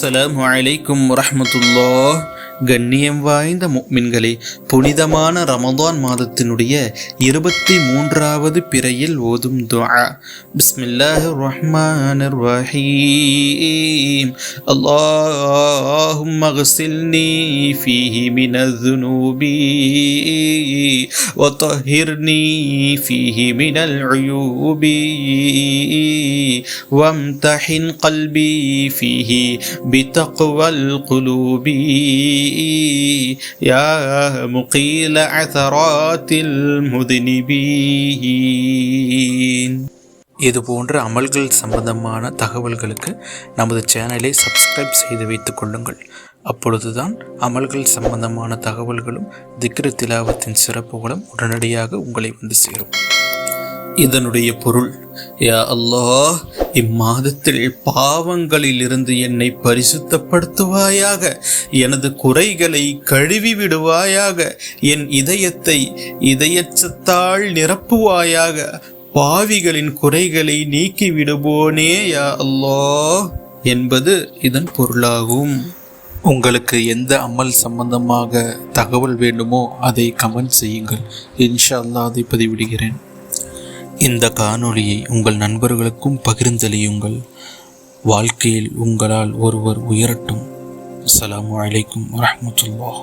அஸ்ஸலாமு அலைக்கும் வரஹ்மத்துல்லாஹ். கண்ணியம் வாய்ந்த முஃமின்களே, புனிதமான ரமதான் மாதத்தினுடைய 23வது பிறையில் ஓதும் துஆ. பிஸ்மில்லாஹிர் ரஹ்மானிர் ரஹீம். அல்லாஹும்ம அக்ஸில்னி ஃபீஹி மினஸ்-ஸுனூபி வ தஹ்ஹிர்னி ஃபீஹி மினல் உயூபி வம்தஹின் கல்பி ஃபீஹி பிதக்வல் குலூபி யா முகீல அஸராத்தில் முذنبீன். இது போன்ற அமல்கள் சம்பந்தமான தகவல்களுக்கு நமது சேனலை சப்ஸ்கிரைப் செய்து வைத்துக் கொள்ளுங்கள். அப்பொழுதுதான் அமல்கள் சம்பந்தமான தகவல்களும் திக்ரு திலாவத்தின் சிறப்புகளும் உடனடியாக உங்களை வந்து சேரும். இதனுடைய பொருள், யா அல்லாஹ், இம்மாதத்தில் பாவங்களிலிருந்து என்னை பரிசுத்தப்படுத்துவாயாக, எனது குறைகளை கழுவி விடுவாயாக, என் இதயத்தை இதயச்சத்தால் நிரப்புவாயாக, பாவிகளின் குறைகளை நீக்கி விடுவோனே யா அல்லாஹ் என்பது இதன் பொருளாகும். உங்களுக்கு எந்த அமல் சம்பந்தமாக தகவல் வேண்டுமோ அதை கமெண்ட் செய்யுங்கள். இன்ஷா அல்லாஹ் அதை பதிவிடுகிறேன். இந்த காணொளியை உங்கள் நண்பர்களுக்கும் பகிர்ந்தளியுங்கள். வாழ்க்கையில் உங்களால் ஒருவர் உயரட்டும். அஸ்ஸலாமு அலைக்கும் வரஹ்மத்துல்லாஹ்.